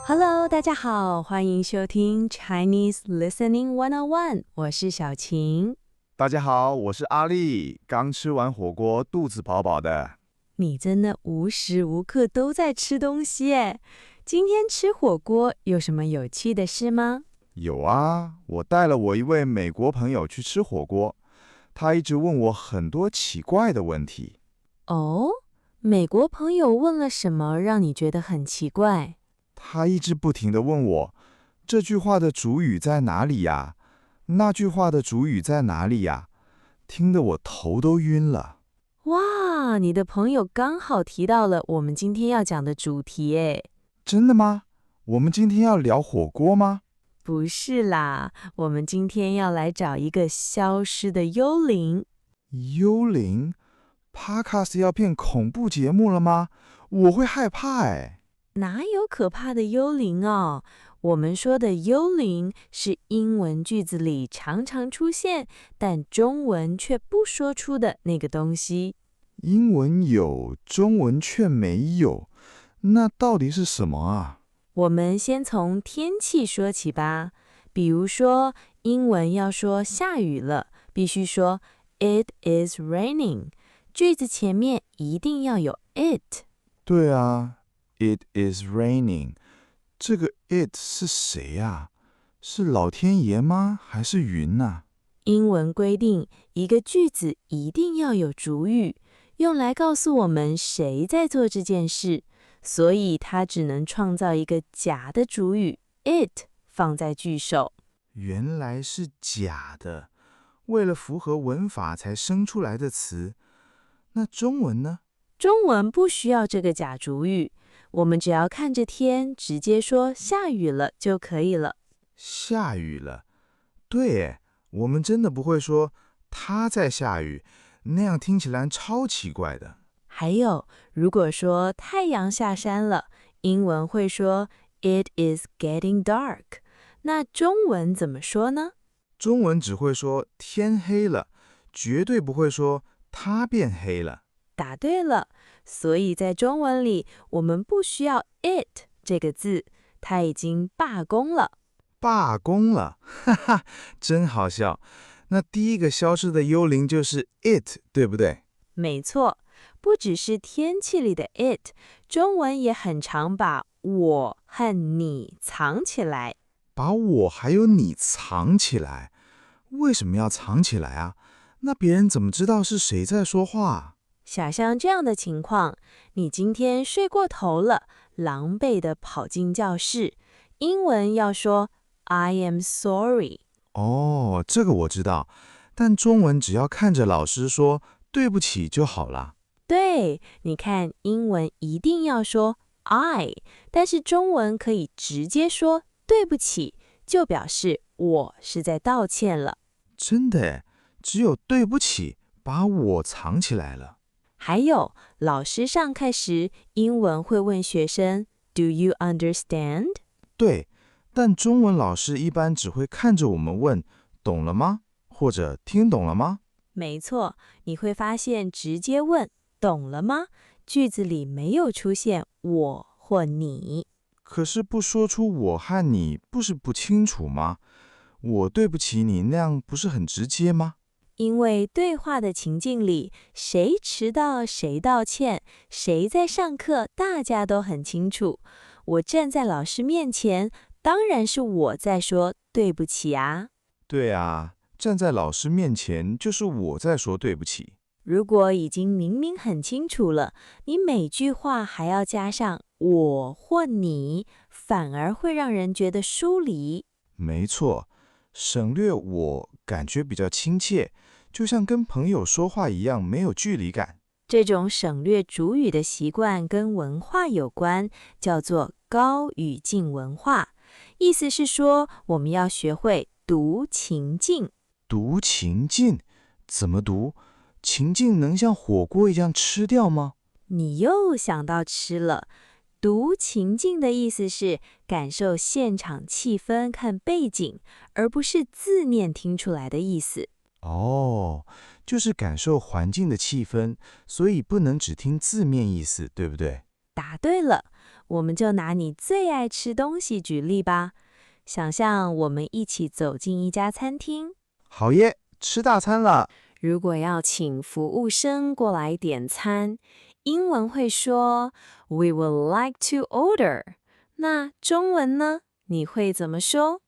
Hello， 大家好，歡迎收聽 Chinese Listening 101，我是小晴。大家好，我是阿力，剛吃完火鍋，肚子飽飽的。你真的無時無刻都在吃東西耶！今天吃火鍋有什麼有趣的事嗎？有啊，我帶了我一位美國朋友去吃火鍋，他一直問我很多奇怪的問題。哦，美國朋友問了什麼讓你覺得很奇怪？他一直不停地問我，這句話的主語在哪裡呀？那句話的主語在哪裡呀？聽得我頭都暈了。哇，你的朋友剛好提到了我們今天要講的主題耶。真的嗎？我們今天要聊火鍋嗎？不是啦，我們今天要來找一個消失的幽靈。幽靈？Podcast 要變恐怖節目了嗎？我會害怕哎。哪有可怕的幽靈哦？我們說的幽靈是英文句子裡常常出現，但中文卻不說出的那個東西。英文有，中文卻沒有，那到底是什麼啊？我們先從天氣說起吧。比如說，英文要說下雨了，必須說 It is raining， 句子前面一定要有 it。對啊。It is raining， 這個 it 是誰啊？是老天爺嗎？還是雲啊？英文規定，一個句子一定要有主語，用來告訴我們誰在做這件事，所以它只能創造一個假的主語 it 放在句首。原來是假的，為了符合文法才生出來的詞。那中文呢？中文不需要這個假主語。我們只要看着天，直接說下雨了就可以了。下雨了，對耶，我們真的不會說它在下雨，那樣聽起來超奇怪的。還有，如果說太陽下山了，英文會說 It is getting dark。那中文怎麼說呢？中文只會說天黑了，絕對不會說它變黑了。答對了，所以在中文裡，我們不需要 it 這個字，它已經罷工了。罷工了，哈哈，真好笑。那第一個消失的幽靈就是 it， 對不對？沒錯，不只是天氣裡的 it， 中文也很常把我和你藏起來。把我還有你藏起來，為什麼要藏起來啊？那別人怎麼知道是誰在說話？想象這樣的情況，你今天睡過頭了，狼狽地跑進教室，英文要說 I am sorry。哦，這個我知道，但中文只要看着老師說對不起就好了。對，你看英文一定要說 I， 但是中文可以直接說對不起，就表示我是在道歉了。真的耶，只有對不起把我藏起來了。還有，老師上課時，英文會問學生 Do you understand？ 對，但中文老師一般只會看着我們問懂了嗎？或者聽懂了嗎？沒錯，你會發現直接問懂了嗎？句子裡沒有出現我或你。可是不說出我和你，不是不清楚嗎？我對不起你，那樣不是很直接嗎？因為對話的情境裡，誰遲到誰道歉，誰在上課，大家都很清楚。我站在老師面前，當然是我在說對不起啊。對啊，站在老師面前就是我在說對不起。如果已經明明很清楚了，你每句話還要加上我或你，反而會讓人覺得疏離。沒錯，省略我感覺比較親切，就像跟朋友說話一樣，沒有距離感。這種省略主語的習慣跟文化有關，叫做高語境文化。意思是說，我們要學會讀情境。讀情境？怎麼讀？情境能像火鍋一樣吃掉嗎？你又想到吃了。讀情境的意思是感受現場氣氛和背景，而不是字念聽出來的意思。哦，就是感受環境的氣氛，所以不能只聽字面意思，對不對？答對了，我們就拿你最愛吃東西舉例吧。想象我們一起走進一家餐廳。好耶，吃大餐了。如果要請服務生過來點餐，英文會說 "We would like to order"。那中文呢？你會怎麼說？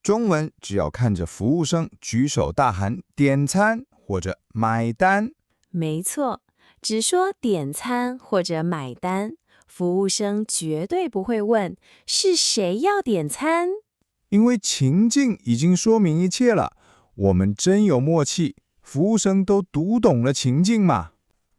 中文只要看着服務生舉手大喊點餐或者買單。沒錯，只說點餐或者買單，服務生絕對不會問是誰要點餐。因為情境已經說明一切了，我們真有默契，服務生都讀懂了情境嘛。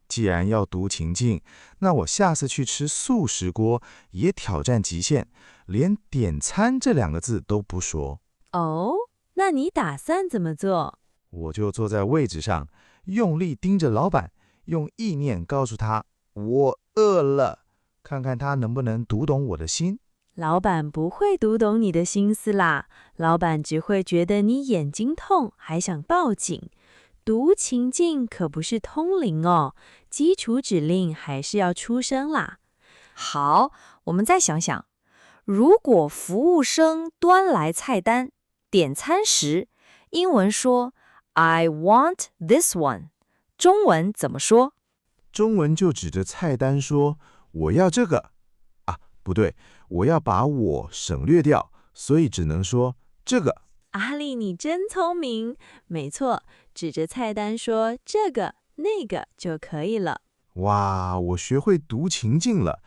既然要讀情境，那我下次去吃素食鍋也挑戰極限，連點餐這2個字都不說。哦，那你打算怎麼做？我就坐在位置上，用力盯着老闆，用意念告訴他我餓了，看看他能不能讀懂我的心。老闆不會讀懂你的心思啦，老闆只會覺得你眼睛痛，還想報警。讀情境可不是通靈哦，基礎指令還是要出聲啦。好，我們再想想，如果服務生端來菜單，點餐時，英文說 I want this one， 中文怎麼說？中文就指着菜單說我要這個啊，不對，我要把我省略掉，所以只能說這個。阿力，你真聰明。沒錯，指着菜單說這個那個就可以了。哇，我學會讀情境了。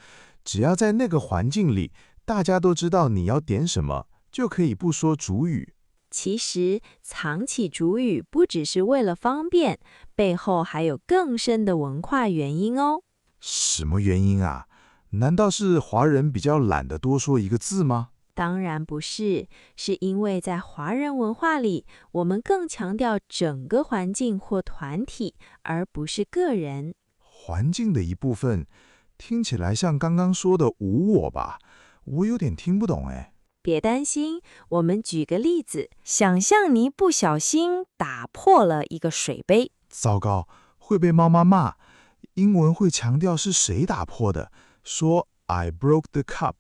只要在那個環境裡，大家都知道你要點什麼，就可以不說主語。其實藏起主語不只是為了方便，背後還有更深的文化原因哦。什麼原因啊？難道是華人比較懶得多說一個字嗎？當然不是，是因為在華人文化裡，我們更強調整個環境或團體，而不是個人。環境的一部分，聽起來像剛剛說的無我吧？我有點聽不懂哎。別擔心，我們舉個例子，想象你不小心打破了一個水杯。糟糕，會被媽媽罵。英文會強調是誰打破的，說 I broke the cup。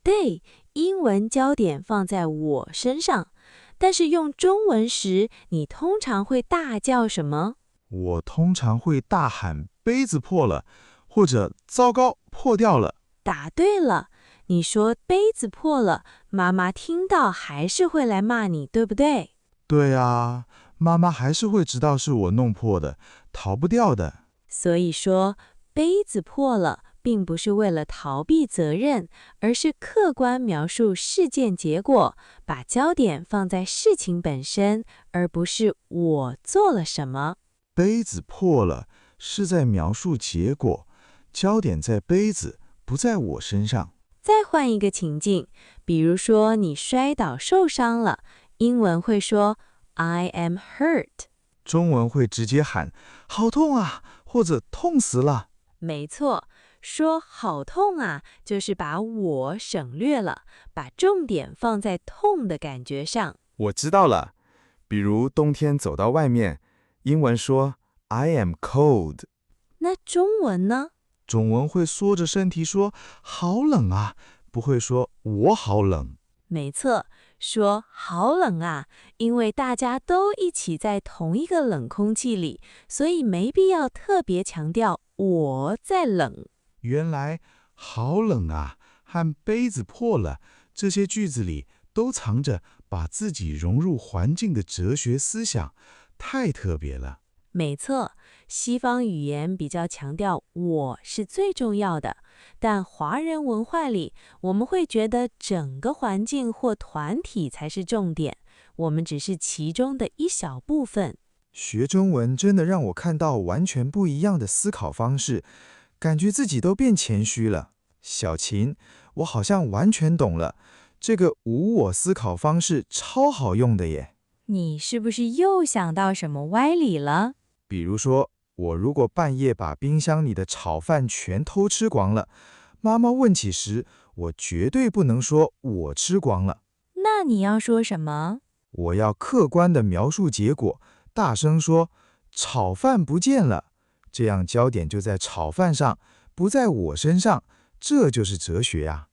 對，英文焦點放在我身上，但是用中文時，你通常會大叫什麼？我通常會大喊杯子破了，或者糟糕，破掉了。答對了，你說杯子破了，媽媽聽到還是會來罵你，對不對？對啊，媽媽還是會知道是我弄破的，逃不掉的。所以說，杯子破了，並不是為了逃避責任，而是客觀描述事件結果，把焦點放在事情本身，而不是我做了什麼。杯子破了，是在描述結果，焦點在杯子，不在我身上。再換一個情境，比如說你摔倒受傷了，英文會說 I am hurt， 中文會直接喊好痛啊，或者痛死了。沒錯，說好痛啊，就是把我省略了，把重點放在痛的感覺上。我知道了，比如冬天走到外面，英文說 I am cold。那中文呢？中文會縮着身體說好冷啊，不會說我好冷。沒錯，說好冷啊，因為大家都一起在同一個冷空氣裡，所以沒必要特別強調我在冷。原來好冷啊和杯子破了這些句子裡都藏着把自己融入環境的哲學思想，太特別了。沒錯，西方語言比較強調我是最重要的，但華人文化裡，我們會覺得整個環境或團體才是重點，我們只是其中的一小部分。學中文真的讓我看到完全不一樣的思考方式，感覺自己都變謙虛了。小琴，我好像完全懂了，這個無我思考方式超好用的耶。你是不是又想到什麼歪理了？比如說，我如果半夜把冰箱裡的炒飯全偷吃光了，媽媽問起時，我絕對不能說我吃光了。那你要說什麼？我要客觀地描述結果，大聲說炒飯不見了，這樣焦點就在炒飯上，不在我身上，這就是哲學呀。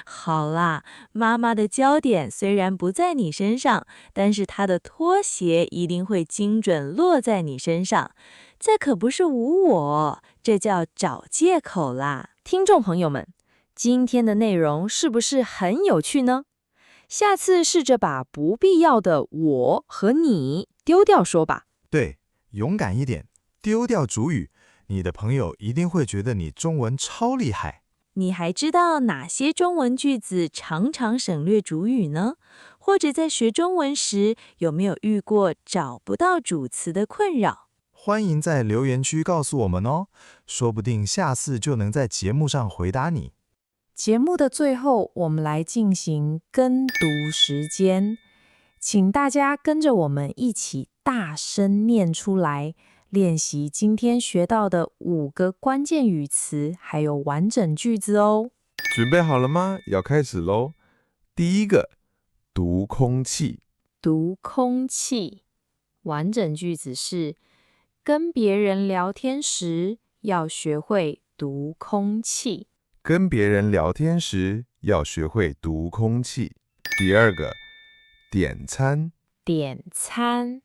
好啦，媽媽的焦點雖然不在你身上，但是她的拖鞋一定會精準落在你身上。這可不是無我，這叫找借口啦。聽眾朋友們，今天的內容是不是很有趣呢？下次試着把不必要的我和你丟掉說吧。對，勇敢一點，丟掉主語，你的朋友一定會覺得你中文超厲害。你還知道哪些中文句子常常省略主語呢？或者在學中文時，有沒有遇過找不到主詞的困擾？歡迎在留言區告訴我們哦，說不定下次就能在節目上回答你。節目的最後，我們來進行跟讀時間，請大家跟着我們一起大聲念出來，練習今天學到的5個關鍵語詞，還有完整句子哦。準備好了嗎？要開始嘍。第一個，讀空氣。讀空氣，完整句子是：跟別人聊天時要學會讀空氣。跟別人聊天時要學會讀空氣。第二個，點餐。點餐，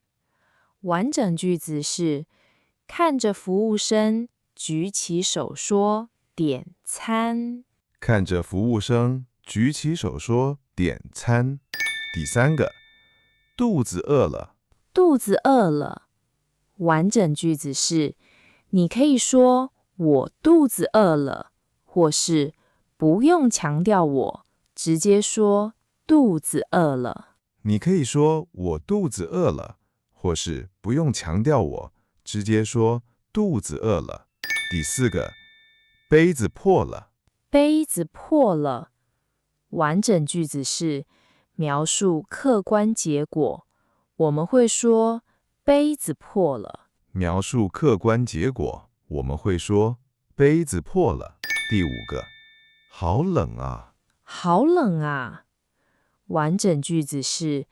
完整句子是：看着服務生舉起手說點餐。看着服務生舉起手說點餐。第三個，肚子餓了。肚子餓了，完整句子是：你可以說我肚子餓了，或是不用強調我，直接說肚子餓了。你可以說我肚子餓了，或是不用強調我，直接說肚子餓了。第四個，杯子破了。杯子破了，完整句子是描述客觀結果，我們會說杯子破了。描述客觀結果，我們會說杯子破了。第五個，好冷啊。好冷啊，完整句子是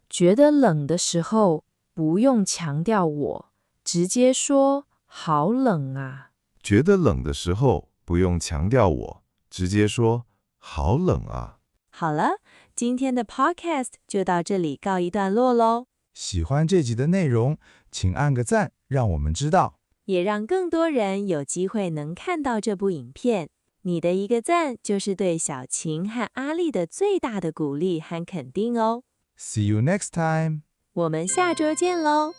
覺得冷的時候不用強調我，直接說好冷啊。覺得冷的時候不用強調我，直接說好冷啊。好了，今天的 podcast 就到這裡告一段落嘍。喜歡這集的內容，請按個讚，讓我們知道，也讓更多人有機會能看到這部影片。你的一個讚就是對小晴和阿麗的最大的鼓勵和肯定哦。See you next time. 我們下周見嘍。